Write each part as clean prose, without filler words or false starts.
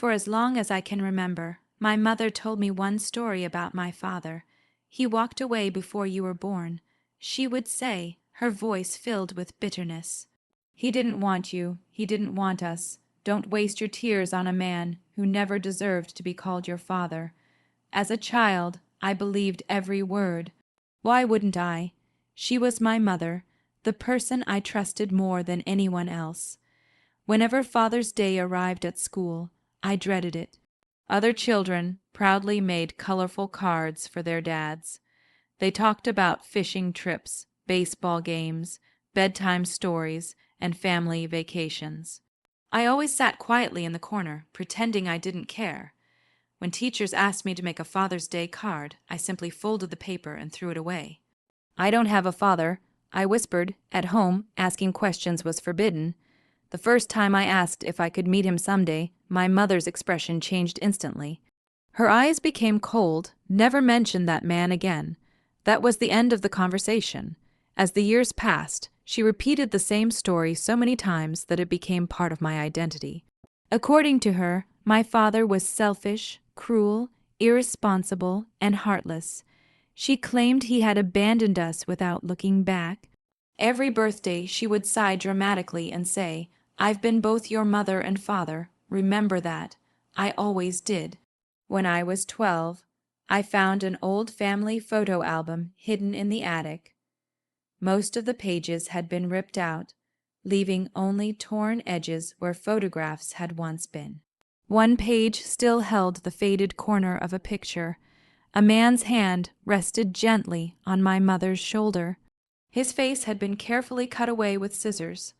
For as long as I can remember, my mother told me one story about my father. He walked away before you were born. She would say, her voice filled with bitterness. He didn't want you. He didn't want us. Don't waste your tears on a man who never deserved to be called your father. As a child, I believed every word. Why wouldn't I? She was my mother, the person I trusted more than anyone else. Whenever Father's Day arrived at school, I dreaded it. Other children proudly made colorful cards for their dads. They talked about fishing trips, baseball games, bedtime stories, and family vacations. I always sat quietly in the corner, pretending I didn't care. When teachers asked me to make a Father's Day card, I simply folded the paper and threw it away. "I don't have a father," I whispered. At home, asking questions was forbidden. The first time I asked if I could meet him someday, my mother's expression changed instantly. Her eyes became cold, never mentioned that man again. That was the end of the conversation. As the years passed, she repeated the same story so many times that it became part of my identity. According to her, my father was selfish, cruel, irresponsible, and heartless. She claimed he had abandoned us without looking back. Every birthday she would sigh dramatically and say, "I've been both your mother and father. Remember that. I always did." When I was 12, I found an old family photo album hidden in the attic. Most of the pages had been ripped out, leaving only torn edges where photographs had once been. One page still held the faded corner of a picture. A man's hand rested gently on my mother's shoulder. His face had been carefully cut away with scissors.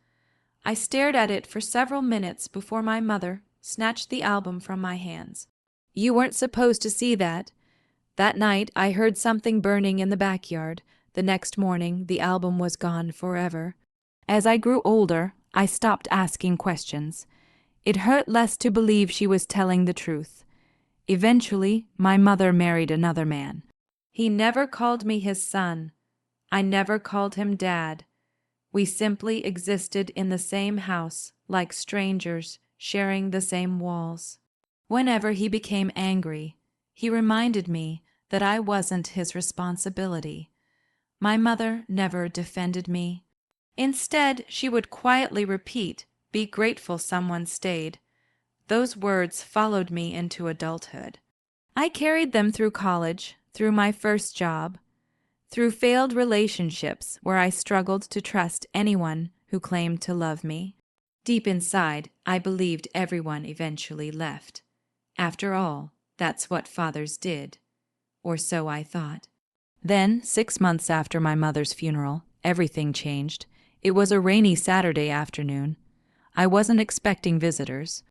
I stared at it for several minutes before my mother snatched the album from my hands. "You weren't supposed to see that." That night I heard something burning in the backyard. The next morning the album was gone forever. As I grew older, I stopped asking questions. It hurt less to believe she was telling the truth. Eventually, my mother married another man. He never called me his son. I never called him Dad. We simply existed in the same house, like strangers, sharing the same walls. Whenever he became angry, he reminded me that I wasn't his responsibility. My mother never defended me. Instead, she would quietly repeat, "Be grateful someone stayed." Those words followed me into adulthood. I carried them through college, through my first job, through failed relationships where I struggled to trust anyone who claimed to love me. Deep inside, I believed everyone eventually left. After all, that's what fathers did. Or so I thought. Then, 6 months after my mother's funeral, everything changed. It was a rainy Saturday afternoon. I wasn't expecting visitors.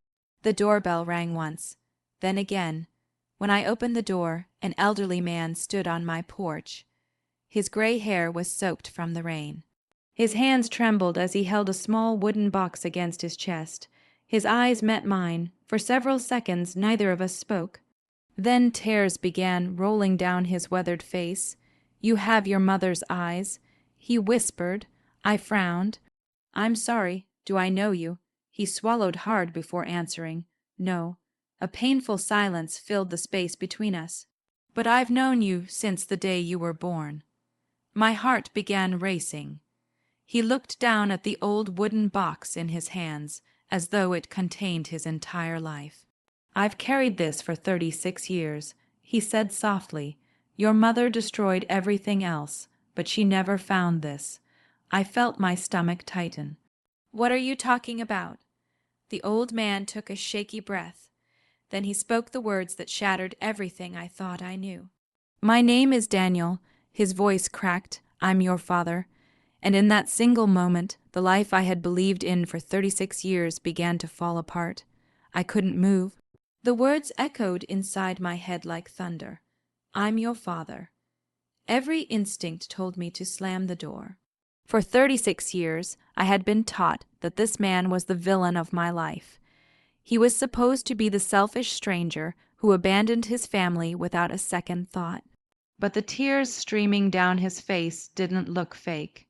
The doorbell rang once, then again. When I opened the door, an elderly man stood on my porch. His gray hair was soaked from the rain. His hands trembled as he held a small wooden box against his chest. His eyes met mine. For several seconds, neither of us spoke. Then tears began rolling down his weathered face. "You have your mother's eyes," he whispered. I frowned. "I'm sorry. Do I know you?" He swallowed hard before answering. "No." A painful silence filled the space between us. "But I've known you since the day you were born." My heart began racing. He looked down at the old wooden box in his hands, as though it contained his entire life. "I've carried this for 36 years, he said softly. "Your mother destroyed everything else, but she never found this." I felt my stomach tighten. "What are you talking about?" The old man took a shaky breath. Then he spoke the words that shattered everything I thought I knew. "My name is Daniel." His voice cracked. "I'm your father." And in that single moment, the life I had believed in for 36 years began to fall apart. I couldn't move. The words echoed inside my head like thunder. "I'm your father." Every instinct told me to slam the door. For 36 years, I had been taught that this man was the villain of my life. He was supposed to be the selfish stranger who abandoned his family without a second thought. But the tears streaming down his face didn't look fake.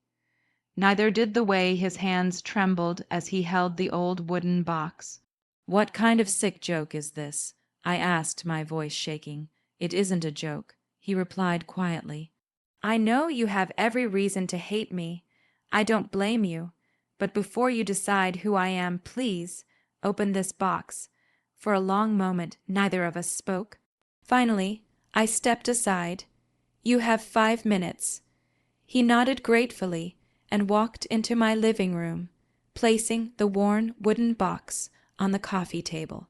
Neither did the way his hands trembled as he held the old wooden box. "What kind of sick joke is this?" I asked, my voice shaking. "It isn't a joke," he replied quietly. "I know you have every reason to hate me. I don't blame you. But before you decide who I am, please open this box." For a long moment, neither of us spoke. Finally, I stepped aside. "You have 5 minutes." He nodded gratefully and walked into my living room, placing the worn wooden box on the coffee table.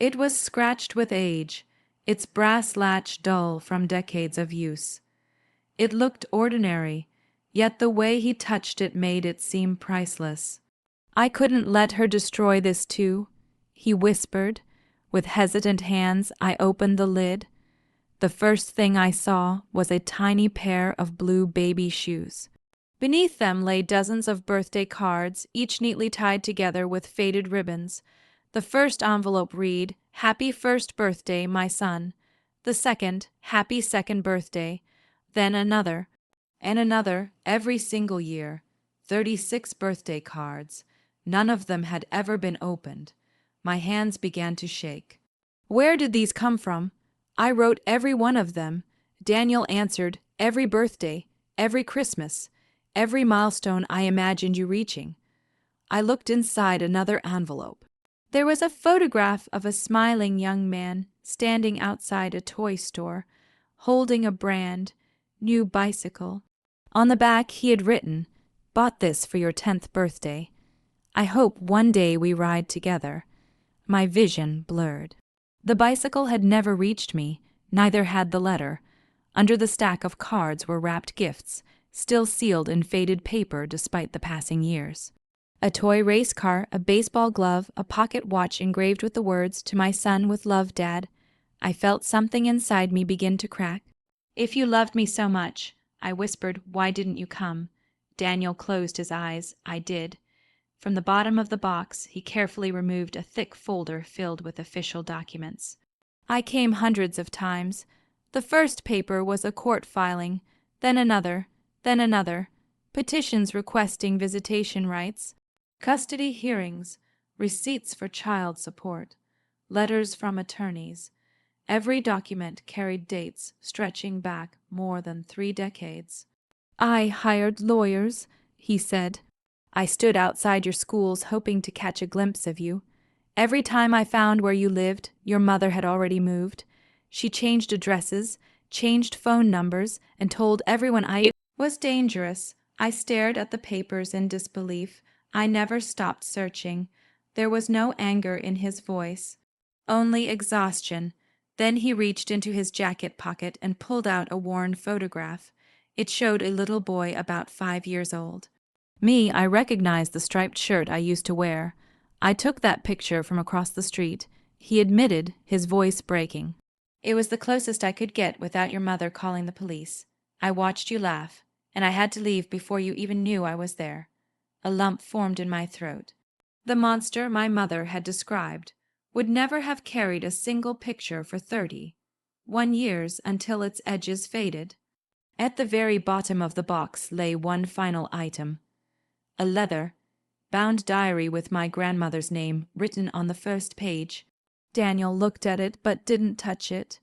It was scratched with age, its brass latch dull from decades of use. It looked ordinary, yet the way he touched it made it seem priceless. "I couldn't let her destroy this too," he whispered. With hesitant hands, I opened the lid. The first thing I saw was a tiny pair of blue baby shoes. Beneath them lay dozens of birthday cards, each neatly tied together with faded ribbons. The first envelope read, "Happy first birthday, my son." The second, "Happy second birthday." Then another, and another every single year. 36 birthday cards. None of them had ever been opened. My hands began to shake. "Where did these come from?" "I wrote every one of them." Daniel answered, "Every birthday, every Christmas, every milestone I imagined you reaching." I looked inside another envelope. There was a photograph of a smiling young man standing outside a toy store, holding a brand new bicycle. On the back he had written, "Bought this for your 10th birthday. I hope one day we ride together." My vision blurred. The bicycle had never reached me, neither had the letter. Under the stack of cards were wrapped gifts, still sealed in faded paper despite the passing years. A toy race car, a baseball glove, a pocket watch engraved with the words, "To my son with love, Dad." I felt something inside me begin to crack. "If you loved me so much," I whispered, "why didn't you come?" Daniel closed his eyes. I did. From the bottom of the box, he carefully removed a thick folder filled with official documents. "I came hundreds of times. The first paper was a court filing, then another, petitions requesting visitation rights, custody hearings, receipts for child support, letters from attorneys. Every document carried dates stretching back more than 3 decades. I hired lawyers," he said. "I stood outside your schools hoping to catch a glimpse of you. Every time I found where you lived, your mother had already moved. She changed addresses, changed phone numbers, and told everyone I was dangerous." I stared at the papers in disbelief. I never stopped searching. There was no anger in his voice, only exhaustion. Then he reached into his jacket pocket and pulled out a worn photograph. It showed a little boy about 5 years old. I recognized the striped shirt I used to wear. "I took that picture from across the street," he admitted, his voice breaking. "It was the closest I could get without your mother calling the police. I watched you laugh, and I had to leave before you even knew I was there." A lump formed in my throat. The monster my mother had described would never have carried a single picture for 31 years until its edges faded. At the very bottom of the box lay one final item. A leather-bound diary with my grandmother's name written on the first page. Daniel looked at it but didn't touch it.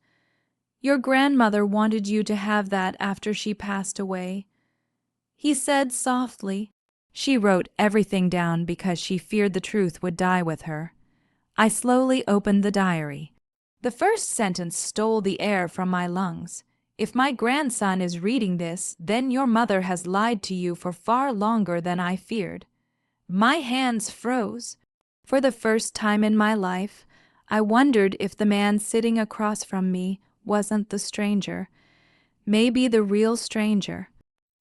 "Your grandmother wanted you to have that after she passed away," he said softly. "She wrote everything down because she feared the truth would die with her." I slowly opened the diary. The first sentence stole the air from my lungs. "If my grandson is reading this, then your mother has lied to you for far longer than I feared." My hands froze. For the first time in my life, I wondered if the man sitting across from me wasn't the stranger. Maybe the real stranger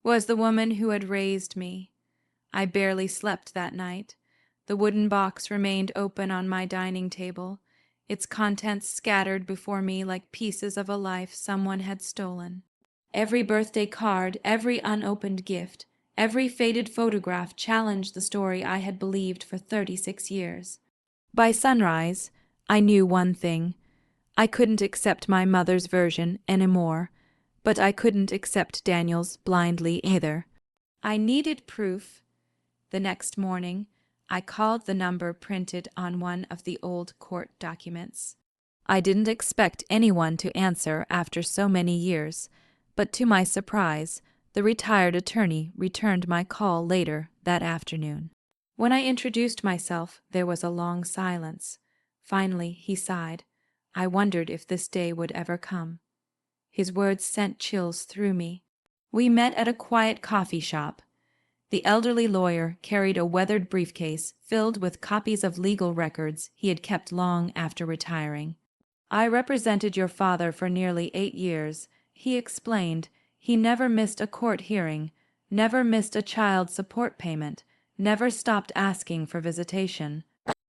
was the woman who had raised me. I barely slept that night. The wooden box remained open on my dining table, its contents scattered before me like pieces of a life someone had stolen. Every birthday card, every unopened gift, every faded photograph challenged the story I had believed for 36 years. By sunrise, I knew one thing. I couldn't accept my mother's version anymore, but I couldn't accept Daniel's blindly either. I needed proof. The next morning, I called the number printed on one of the old court documents. I didn't expect anyone to answer after so many years, but to my surprise, the retired attorney returned my call later that afternoon. When I introduced myself, there was a long silence. Finally, he sighed. I wondered if this day would ever come. His words sent chills through me. We met at a quiet coffee shop. The elderly lawyer carried a weathered briefcase filled with copies of legal records he had kept long after retiring. I represented your father for nearly 8 years, he explained. He never missed a court hearing, never missed a child support payment, never stopped asking for visitation.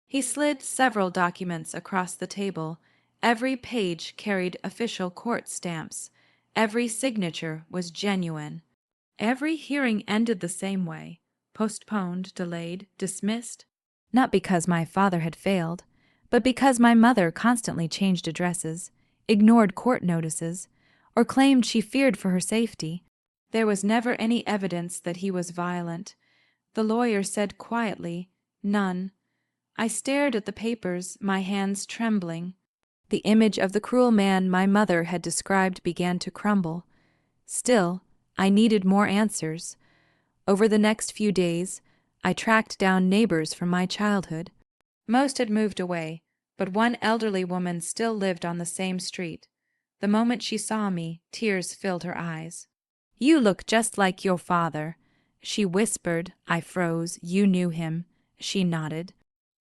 He slid several documents across the table. Every page carried official court stamps. Every signature was genuine. Every hearing ended the same way: postponed, delayed, dismissed. Not because my father had failed, but because my mother constantly changed addresses, ignored court notices, or claimed she feared for her safety. There was never any evidence that he was violent. The lawyer said quietly, "None." I stared at the papers, my hands trembling. The image of the cruel man my mother had described began to crumble. Still, I needed more answers. Over the next few days, I tracked down neighbors from my childhood. Most had moved away, but one elderly woman still lived on the same street. The moment she saw me, tears filled her eyes. "You look just like your father," she whispered. I froze. "You knew him." She nodded.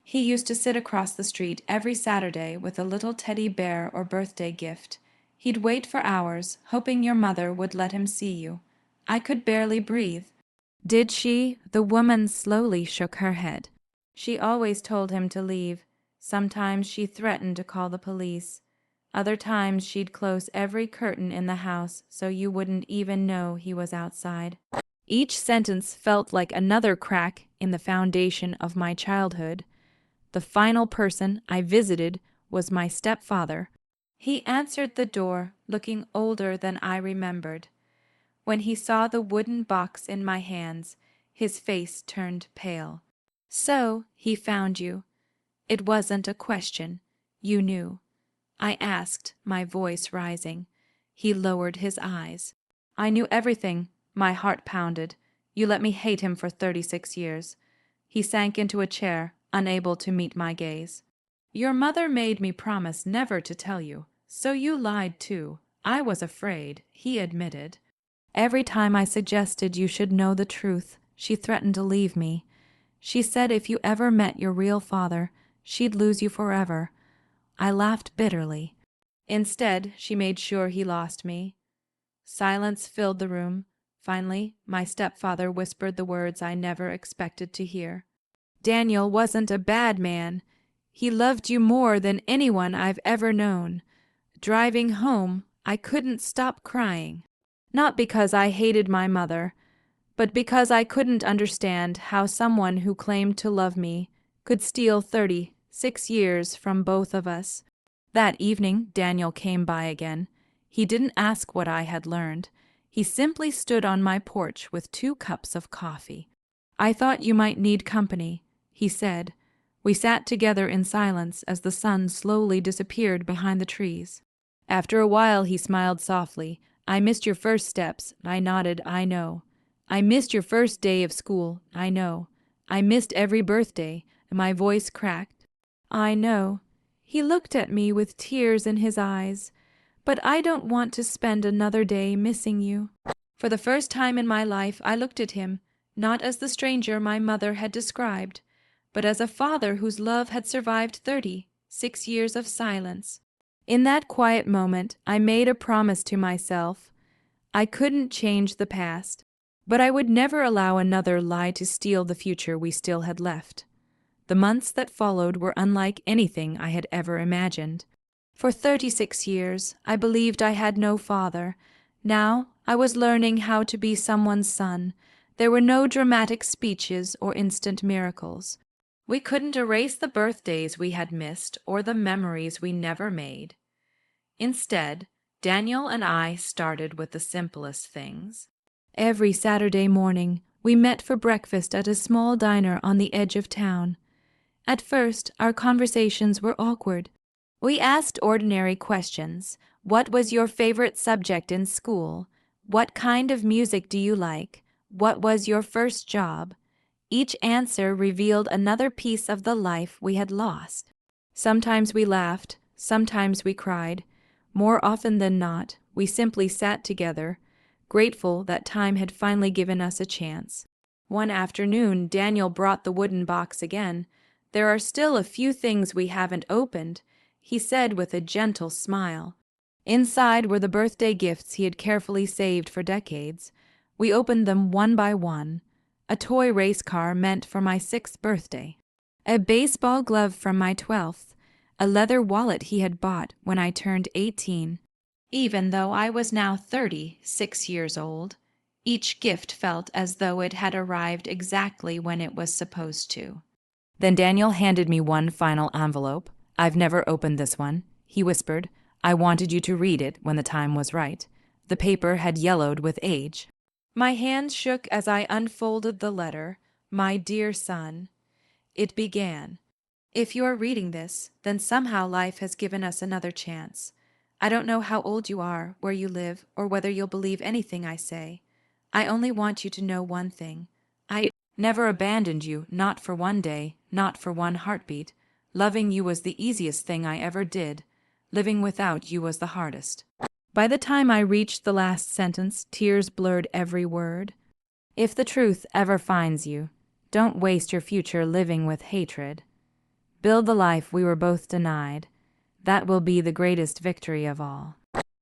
"He used to sit across the street every Saturday with a little teddy bear or birthday gift. He'd wait for hours, hoping your mother would let him see you. I could barely breathe." "Did she?" The woman slowly shook her head. "She always told him to leave. Sometimes she threatened to call the police. Other times she'd close every curtain in the house so you wouldn't even know he was outside." Each sentence felt like another crack in the foundation of my childhood. The final person I visited was my stepfather. He answered the door, looking older than I remembered. When he saw the wooden box in my hands, his face turned pale. "So he found you. It wasn't a question. You knew." I asked, my voice rising. He lowered his eyes. "I knew everything." My heart pounded. "You let me hate him for 36 years. He sank into a chair, unable to meet my gaze. "Your mother made me promise never to tell you, so you lied too. I was afraid," he admitted. "Every time I suggested you should know the truth, she threatened to leave me. She said if you ever met your real father, she'd lose you forever." I laughed bitterly. Instead, she made sure he lost me. Silence filled the room. Finally, my stepfather whispered the words I never expected to hear. "Daniel wasn't a bad man. He loved you more than anyone I've ever known." Driving home, I couldn't stop crying. Not because I hated my mother, but because I couldn't understand how someone who claimed to love me could steal 36 years from both of us. That evening, Daniel came by again. He didn't ask what I had learned. He simply stood on my porch with 2 cups of coffee. "I thought you might need company," he said. We sat together in silence as the sun slowly disappeared behind the trees. After a while, he smiled softly. "I missed your first steps." I nodded. "I know." "I missed your first day of school." "I know." "I missed every birthday." My voice cracked. "I know." He looked at me with tears in his eyes. "But I don't want to spend another day missing you." For the first time in my life, I looked at him, not as the stranger my mother had described, but as a father whose love had survived 36 years of silence. In that quiet moment, I made a promise to myself. I couldn't change the past, but I would never allow another lie to steal the future we still had left. The months that followed were unlike anything I had ever imagined. For 36 years, I believed I had no father. Now I was learning how to be someone's son. There were no dramatic speeches or instant miracles. We couldn't erase the birthdays we had missed or the memories we never made. Instead, Daniel and I started with the simplest things. Every Saturday morning, We met for breakfast at a small diner on the edge of town. At first, our conversations were awkward. We asked ordinary questions. What was your favorite subject in school? What kind of music do you like? What was your first job? Each answer revealed another piece of the life we had lost. Sometimes we laughed, sometimes we cried. More often than not, we simply sat together, grateful that time had finally given us a chance. One afternoon, Daniel brought the wooden box again. "There are still a few things we haven't opened," he said with a gentle smile. Inside were the birthday gifts he had carefully saved for decades. We opened them one by one. A toy race car meant for my 6th birthday. A baseball glove from my 12th. A leather wallet he had bought when I turned 18. Even though I was now 36 years old, each gift felt as though it had arrived exactly when it was supposed to. Then Daniel handed me one final envelope. "I've never opened this one," he whispered. "I wanted you to read it when the time was right." The paper had yellowed with age. My hands shook as I unfolded the letter. "My dear son," it began. "If you are reading this, then somehow life has given us another chance. I don't know how old you are, where you live, or whether you'll believe anything I say. I only want you to know one thing. I never abandoned you, not for one day, not for one heartbeat. Loving you was the easiest thing I ever did. Living without you was the hardest." By the time I reached the last sentence, tears blurred every word. "If the truth ever finds you, don't waste your future living with hatred. Build the life we were both denied. That will be the greatest victory of all."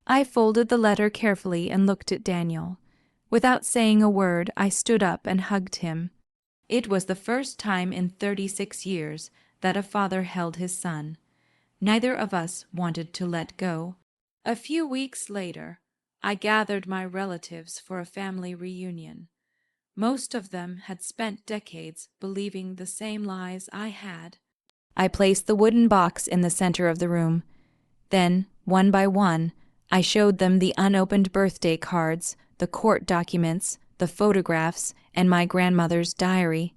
I folded the letter carefully and looked at Daniel. Without saying a word, I stood up and hugged him. It was the first time in 36 years that a father held his son. Neither of us wanted to let go. A few weeks later, I gathered my relatives for a family reunion. Most of them had spent decades believing the same lies I had. I placed the wooden box in the center of the room. Then, one by one, I showed them the unopened birthday cards, the court documents, the photographs, and my grandmother's diary.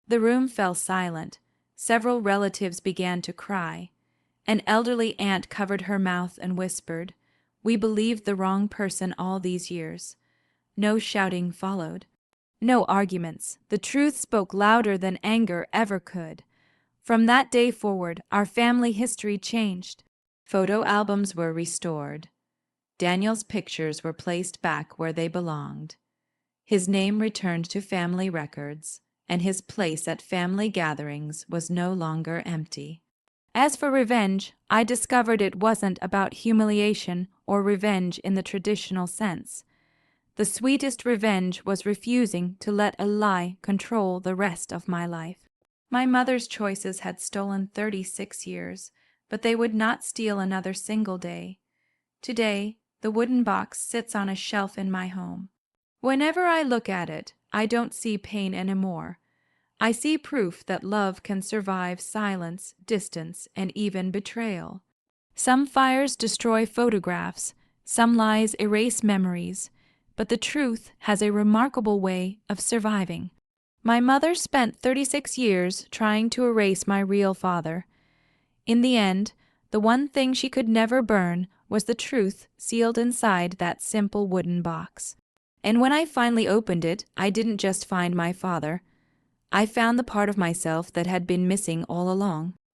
The room fell silent. Several relatives began to cry. An elderly aunt covered her mouth and whispered, "We believed the wrong person all these years." No shouting followed. No arguments. The truth spoke louder than anger ever could. From that day forward, our family history changed. Photo albums were restored. Daniel's pictures were placed back where they belonged. His name returned to family records, and his place at family gatherings was no longer empty. As for revenge, I discovered it wasn't about humiliation or revenge in the traditional sense. The sweetest revenge was refusing to let a lie control the rest of my life. My mother's choices had stolen 36 years, but they would not steal another single day. Today, the wooden box sits on a shelf in my home. Whenever I look at it, I don't see pain anymore. I see proof that love can survive silence, distance, and even betrayal. Some fires destroy photographs, some lies erase memories, but the truth has a remarkable way of surviving. My mother spent 36 years trying to erase my real father. In the end, the one thing she could never burn was the truth sealed inside that simple wooden box. And when I finally opened it, I didn't just find my father. I found the part of myself that had been missing all along.